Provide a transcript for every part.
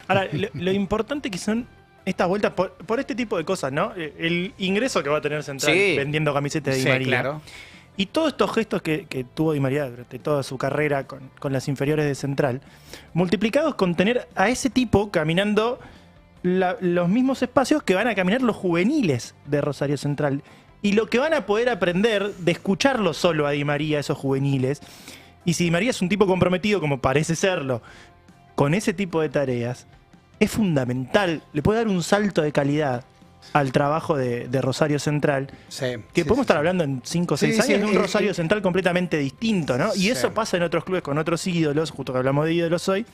Ahora, lo importante que son estas vueltas por este tipo de cosas, ¿no? El ingreso que va a tener Central vendiendo camisetas de Di María. Claro. Y todos estos gestos que tuvo Di María durante toda su carrera con las inferiores de Central, multiplicados con tener a ese tipo caminando los mismos espacios que van a caminar los juveniles de Rosario Central. Y lo que van a poder aprender de escucharlo solo a Di María, esos juveniles. Y si Di María es un tipo comprometido, como parece serlo, con ese tipo de tareas, es fundamental. Le puede dar un salto de calidad al trabajo de Rosario Central. Que podemos estar hablando en 5 o 6 años de un Rosario Central completamente distinto, ¿no? Y eso pasa en otros clubes con otros ídolos, justo que hablamos de ídolos hoy,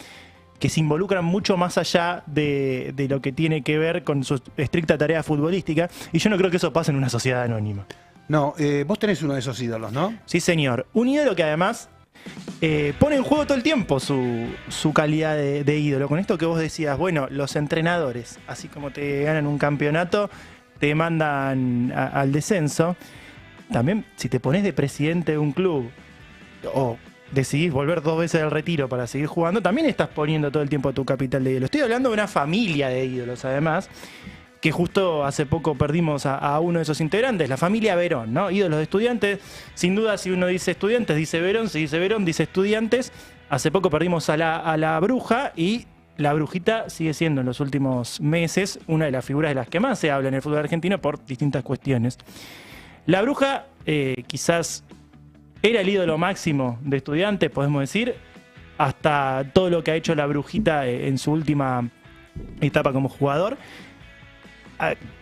que se involucran mucho más allá de lo que tiene que ver con su estricta tarea futbolística. Y yo no creo que eso pase en una sociedad anónima. No, vos tenés uno de esos ídolos, ¿no? Sí, señor. Un ídolo que además pone en juego todo el tiempo su calidad de ídolo. Con esto que vos decías, bueno, los entrenadores, así como te ganan un campeonato, te mandan al descenso. También, si te pones de presidente de un club o decidís volver 2 veces al retiro para seguir jugando, también estás poniendo todo el tiempo tu capital de ídolo. Estoy hablando de una familia de ídolos, además, que justo hace poco perdimos a uno de esos integrantes, la familia Verón, ¿no? Ídolos de Estudiantes. Sin duda, si uno dice Estudiantes, dice Verón. Si dice Verón, dice Estudiantes. Hace poco perdimos a la Bruja y la Brujita sigue siendo en los últimos meses una de las figuras de las que más se habla en el fútbol argentino por distintas cuestiones. La Bruja quizás era el ídolo máximo de Estudiantes, podemos decir, hasta todo lo que ha hecho la Brujita en su última etapa como jugador.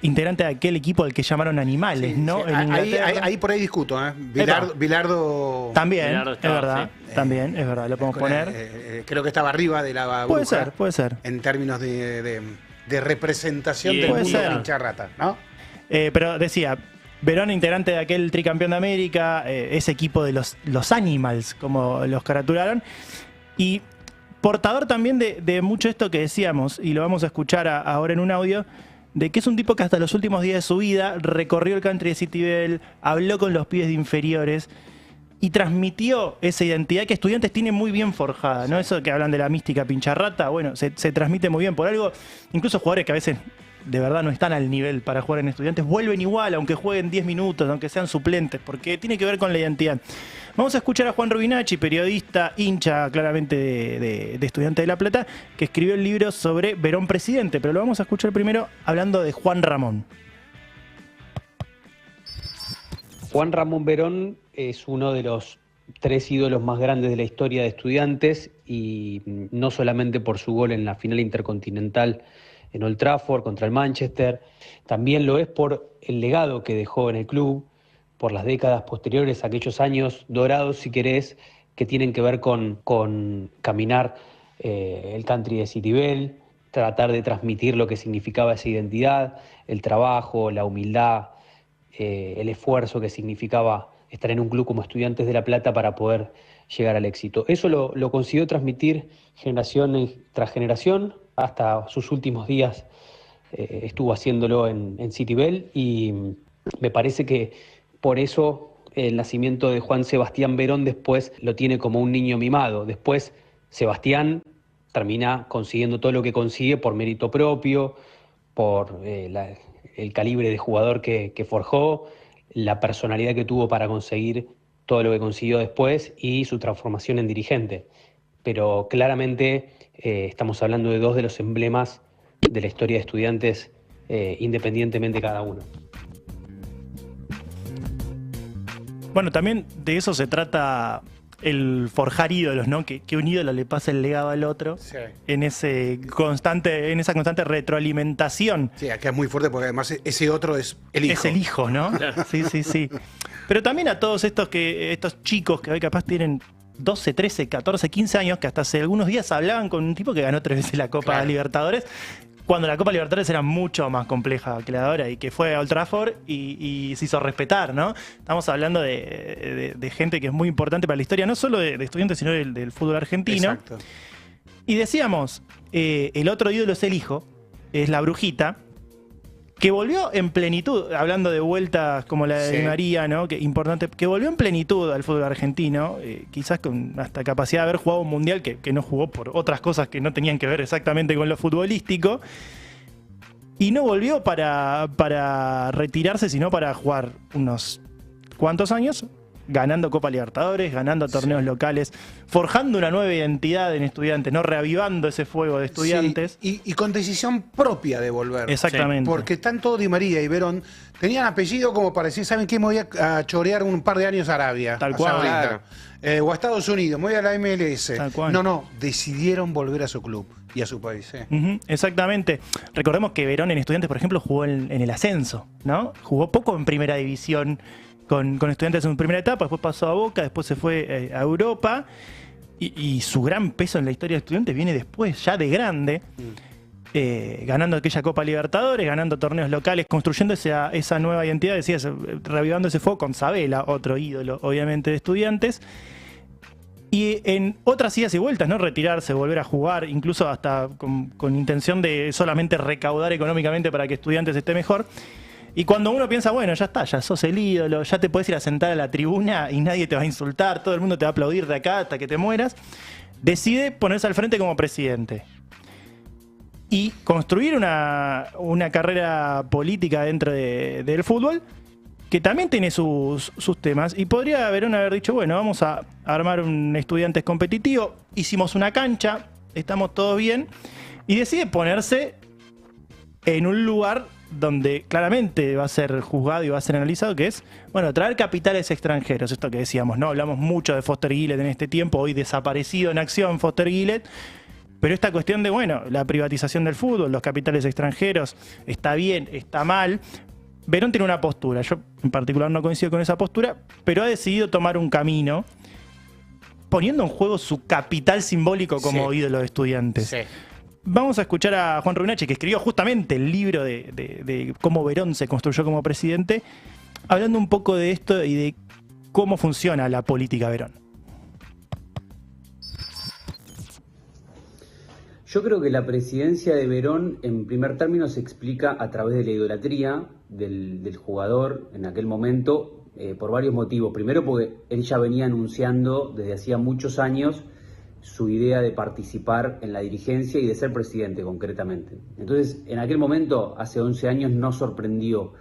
Integrante de aquel equipo al que llamaron Animales, ¿no? Ahí por ahí discuto, ¿eh? Bilardo también, Bilardo estaba, es verdad, sí. También, es verdad, lo podemos poner. Creo que estaba arriba de la Bruja. Puede ser. En términos de representación del mundo pincharrata, ¿no? Pero decía, Verón, integrante de aquel tricampeón de América, ese equipo de los Animals, como los caratularon, y portador también de mucho esto que decíamos, y lo vamos a escuchar ahora en un audio, de que es un tipo que hasta los últimos días de su vida recorrió el country de Citibel, habló con los pibes de inferiores y transmitió esa identidad que Estudiantes tiene muy bien forjada, ¿no? Eso que hablan de la mística pincharrata, bueno, se transmite muy bien por algo. Incluso jugadores que a veces de verdad no están al nivel para jugar en Estudiantes vuelven igual, aunque jueguen 10 minutos, aunque sean suplentes, porque tiene que ver con la identidad. Vamos a escuchar a Juan Rubinacci, periodista, hincha claramente de Estudiantes de La Plata, que escribió el libro sobre Verón presidente, pero lo vamos a escuchar primero hablando de Juan Ramón. Juan Ramón Verón es uno de los 3 ídolos más grandes de la historia de Estudiantes, y no solamente por su gol en la final intercontinental en Old Trafford contra el Manchester, también lo es por el legado que dejó en el club, por las décadas posteriores, aquellos años dorados, si querés, que tienen que ver con caminar el country de Citibel, tratar de transmitir lo que significaba esa identidad, el trabajo, la humildad, el esfuerzo que significaba estar en un club como Estudiantes de La Plata para poder llegar al éxito. Eso lo consiguió transmitir generación tras generación, hasta sus últimos días estuvo haciéndolo en Citibel, y me parece que por eso el nacimiento de Juan Sebastián Verón después lo tiene como un niño mimado. Después Sebastián termina consiguiendo todo lo que consigue por mérito propio, por el calibre de jugador que forjó, la personalidad que tuvo para conseguir todo lo que consiguió después y su transformación en dirigente. Pero claramente estamos hablando de 2 de los emblemas de la historia de Estudiantes, independientemente cada uno. Bueno, también de eso se trata el forjar ídolos, ¿no? Que un ídolo le pase el legado al otro en esa constante retroalimentación. Sí, acá es muy fuerte porque además ese otro es el hijo. Es el hijo, ¿no? Claro. Sí. Pero también a todos estos chicos que hoy capaz tienen 12, 13, 14, 15 años, que hasta hace algunos días hablaban con un tipo que ganó 3 veces la Copa Libertadores, cuando la Copa Libertadores era mucho más compleja que la de ahora, y que fue a Old Trafford y se hizo respetar, ¿no? Estamos hablando de gente que es muy importante para la historia, no solo de Estudiantes, sino del fútbol argentino. Exacto. Y decíamos, el otro ídolo es el hijo, es la Brujita, que volvió en plenitud, hablando de vueltas como la de Di María, ¿no? Que importante, que volvió en plenitud al fútbol argentino, quizás con hasta capacidad de haber jugado un mundial que no jugó por otras cosas que no tenían que ver exactamente con lo futbolístico. Y no volvió para retirarse, sino para jugar unos cuantos años, ganando Copa Libertadores, ganando torneos locales, forjando una nueva identidad en Estudiantes, ¿no? Reavivando ese fuego de Estudiantes. Sí, y con decisión propia de volver. Exactamente. Porque tanto Di María y Verón tenían apellido como para decir, ¿saben qué? Me voy a chorear un par de años a Arabia. Tal cual. Claro. O a Estados Unidos, me voy a la MLS. Tal cual. No, decidieron volver a su club y a su país. Exactamente. Recordemos que Verón en Estudiantes, por ejemplo, jugó en el ascenso, ¿no? Jugó poco en primera división con Estudiantes en su primera etapa, después pasó a Boca, después se fue a Europa y su gran peso en la historia de Estudiantes viene después, ya de grande, ganando aquella Copa Libertadores, ganando torneos locales, construyendo esa nueva identidad, decías, reavivando ese fuego con Sabela, otro ídolo obviamente de Estudiantes. Y en otras idas y vueltas, ¿no? Retirarse, volver a jugar, incluso hasta con intención de solamente recaudar económicamente para que Estudiantes esté mejor. Y cuando uno piensa, bueno, ya está, ya sos el ídolo, ya te puedes ir a sentar a la tribuna y nadie te va a insultar, todo el mundo te va a aplaudir de acá hasta que te mueras, decide ponerse al frente como presidente. Y construir una carrera política dentro del fútbol que también tiene sus temas, y podría Verón haber dicho, bueno, vamos a armar un Estudiantes competitivo, hicimos una cancha, estamos todos bien, y decide ponerse en un lugar donde claramente va a ser juzgado y va a ser analizado, que es, bueno, traer capitales extranjeros, esto que decíamos, ¿no? Hablamos mucho de Foster Gillett en este tiempo, hoy desaparecido en acción Foster Gillett, pero esta cuestión de, bueno, la privatización del fútbol, los capitales extranjeros, está bien, está mal. Verón tiene una postura, yo en particular no coincido con esa postura, pero ha decidido tomar un camino poniendo en juego su capital simbólico como ídolo de Estudiantes. Sí. Vamos a escuchar a Juan Rubinacci, que escribió justamente el libro de cómo Verón se construyó como presidente, hablando un poco de esto y de cómo funciona la política Verón. Yo creo que la presidencia de Verón, en primer término, se explica a través de la idolatría del jugador en aquel momento, por varios motivos. Primero, porque él ya venía anunciando desde hacía muchos años su idea de participar en la dirigencia y de ser presidente concretamente. Entonces, en aquel momento, hace 11 años, no sorprendió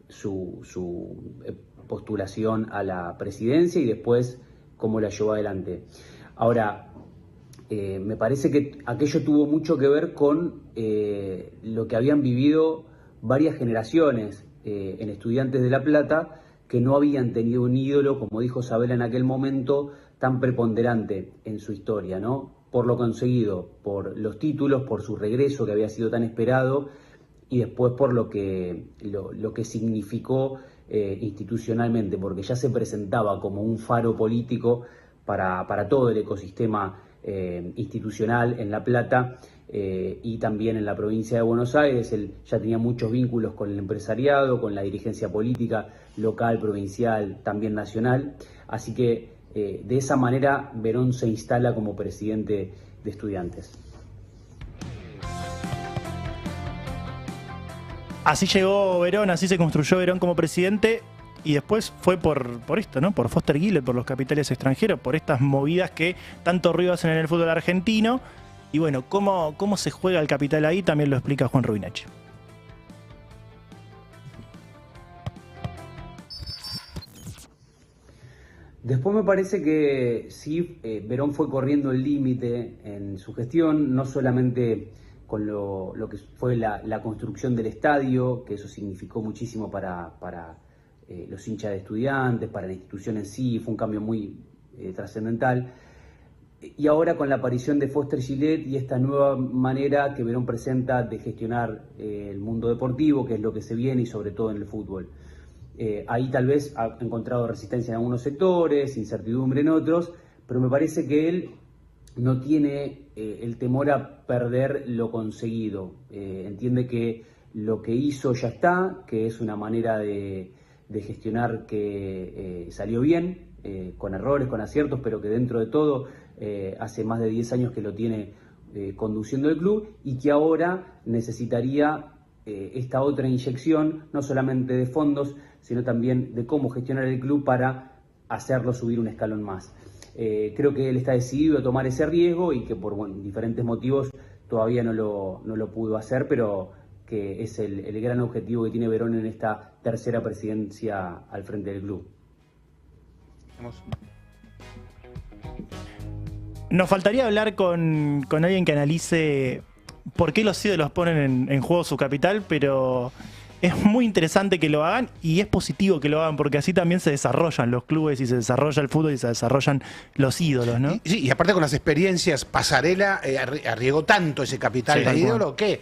su postulación a la presidencia y después cómo la llevó adelante. Ahora, me parece que aquello tuvo mucho que ver con lo que habían vivido varias generaciones en Estudiantes de La Plata, que no habían tenido un ídolo, como dijo Sabela en aquel momento, tan preponderante en su historia, ¿no? Por lo conseguido, por los títulos, por su regreso que había sido tan esperado y después por lo que significó institucionalmente, porque ya se presentaba como un faro político para todo el ecosistema institucional en La Plata y también en la provincia de Buenos Aires. Él ya tenía muchos vínculos con el empresariado, con la dirigencia política local, provincial, también nacional. Así que de esa manera Verón se instala como presidente de Estudiantes. Así llegó Verón, así se construyó Verón como presidente. Y después fue por esto, ¿no? Por Foster Gillett, por los capitales extranjeros, por estas movidas que tanto ruido hacen en el fútbol argentino. Y bueno, cómo se juega el capital ahí también lo explica Juan Rubinacci. Después me parece que sí, Verón fue corriendo el límite en su gestión, no solamente con lo que fue la construcción del estadio, que eso significó muchísimo para los hinchas de Estudiantes, para la institución en sí, fue un cambio muy trascendental. Y ahora con la aparición de Foster Gillett y esta nueva manera que Verón presenta de gestionar el mundo deportivo, que es lo que se viene y sobre todo en el fútbol. Ahí tal vez ha encontrado resistencia en algunos sectores, incertidumbre en otros, pero me parece que él no tiene el temor a perder lo conseguido. Entiende que lo que hizo ya está, que es una manera de gestionar que salió bien, con errores, con aciertos, pero que dentro de todo hace más de 10 años que lo tiene conduciendo el club y que ahora necesitaría esta otra inyección, no solamente de fondos, sino también de cómo gestionar el club para hacerlo subir un escalón más. Creo que él está decidido a tomar ese riesgo y que por diferentes motivos todavía no lo pudo hacer, pero que es el gran objetivo que tiene Verón en esta tercera presidencia al frente del club. Nos faltaría hablar con alguien que analice por qué los ídolos ponen en juego su capital, pero es muy interesante que lo hagan y es positivo que lo hagan porque así también se desarrollan los clubes y se desarrolla el fútbol y se desarrollan los ídolos, ¿no? Y aparte con las experiencias, Pasarela arriesgó tanto ese capital de ídolo que...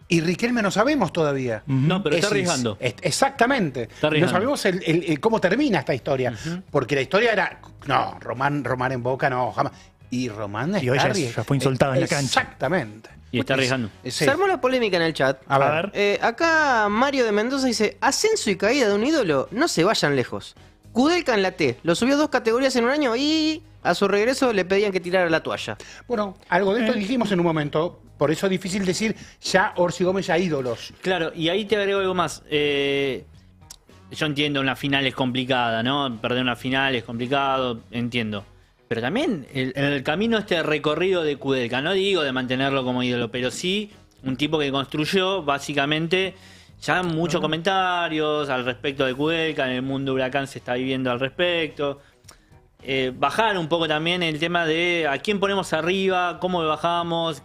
Y Riquelme no sabemos todavía. No, pero está arriesgando. Exactamente. Está arriesgando. No sabemos cómo termina esta historia. Porque la historia era... No, Román en Boca no, jamás. Y Román está Y hoy ya fue insultado en la cancha. Exactamente. Y está arriesgando. Sí. Se armó la polémica en el chat. A ver. Acá Mario de Mendoza dice: ascenso y caída de un ídolo, no se vayan lejos. Kudelka en la T, lo subió 2 categorías en un año y a su regreso le pedían que tirara la toalla. Bueno, algo de esto dijimos en un momento. Por eso es difícil decir ya Orsi Gómez ya ídolos. Claro, y ahí te agrego algo más. Yo entiendo, una final es complicada, ¿no? Perder una final es complicado, entiendo. Pero también en el camino este recorrido de Kudelka, no digo de mantenerlo como ídolo, pero sí un tipo que construyó básicamente ya muchos comentarios al respecto de Kudelka, en el mundo Huracán se está viviendo al respecto. Bajar un poco también el tema de a quién ponemos arriba, cómo bajamos,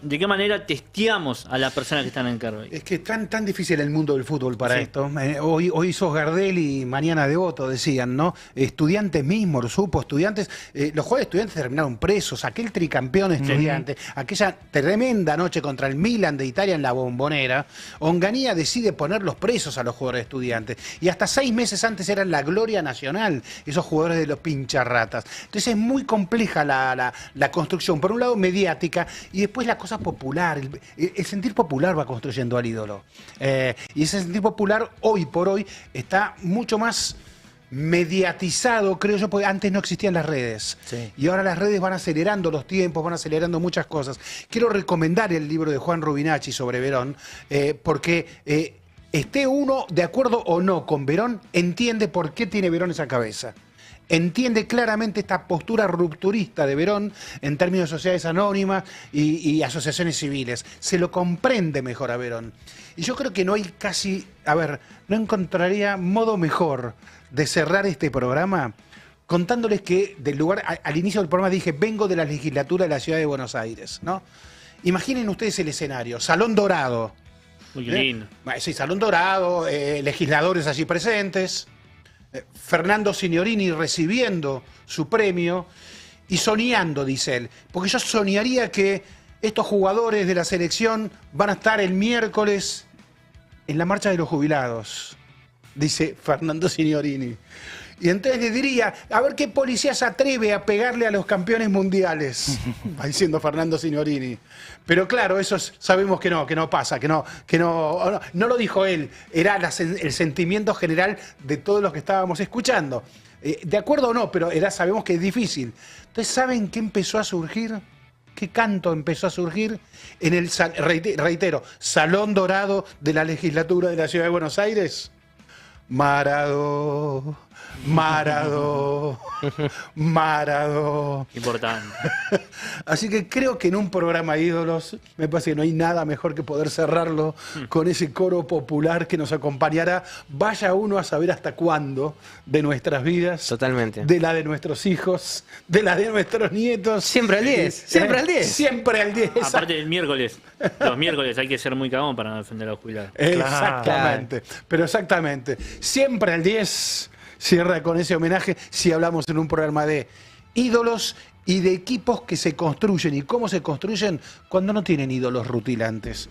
de qué manera testeamos a las personas que están en cargo. Es que es tan difícil el mundo del fútbol para esto. Hoy sos Gardel y mañana Devoto, decían, ¿no? Estudiantes mismos, supo, estudiantes. Los jugadores estudiantes terminaron presos. Aquel tricampeón estudiante, aquella tremenda noche contra el Milan de Italia en la Bombonera, Onganía decide ponerlos presos a los jugadores estudiantes. Y hasta 6 meses antes eran la gloria nacional, esos jugadores de los pincharratas. Entonces es muy compleja la construcción. Por un lado, mediática, y después la cosa popular, el sentir popular va construyendo al ídolo. Y ese sentir popular hoy por hoy está mucho más mediatizado, creo yo, porque antes no existían las redes. Sí. Y ahora las redes van acelerando los tiempos, van acelerando muchas cosas. Quiero recomendar el libro de Juan Rubinacci sobre Verón, porque esté uno de acuerdo o no con Verón, entiende por qué tiene Verón esa cabeza. Entiende claramente esta postura rupturista de Verón en términos de sociedades anónimas y asociaciones civiles. Se lo comprende mejor a Verón. Y yo creo que no hay casi... A ver, no encontraría modo mejor de cerrar este programa contándoles que del lugar... Al inicio del programa dije, vengo de la legislatura de la Ciudad de Buenos Aires, ¿no? Imaginen ustedes el escenario, Salón Dorado. Muy lindo. Sí, Salón Dorado, legisladores allí presentes... Fernando Signorini recibiendo su premio y soñando, dice él, porque yo soñaría que estos jugadores de la selección van a estar el miércoles en la marcha de los jubilados, dice Fernando Signorini. Y entonces le diría, a ver qué policía se atreve a pegarle a los campeones mundiales, va diciendo Fernando Signorini. Pero claro, eso sabemos que no pasa, que no lo dijo él, era el sentimiento general de todos los que estábamos escuchando. De acuerdo o no, pero sabemos que es difícil. Entonces, ¿saben qué empezó a surgir? ¿Qué canto empezó a surgir? En el, reitero, Salón Dorado de la Legislatura de la Ciudad de Buenos Aires. Maradó. Importante. Así que creo que en un programa de ídolos me parece que no hay nada mejor que poder cerrarlo con ese coro popular que nos acompañará. Vaya uno a saber hasta cuándo de nuestras vidas. Totalmente. De la de nuestros hijos, de la de nuestros nietos. Siempre al 10. Siempre al 10. Siempre al 10. Aparte del miércoles. Los miércoles hay que ser muy cagón para no defender a los jubilados. Exactamente. Claro. Pero exactamente. Siempre al 10. Cierra con ese homenaje si hablamos en un programa de ídolos y de equipos que se construyen y cómo se construyen cuando no tienen ídolos rutilantes.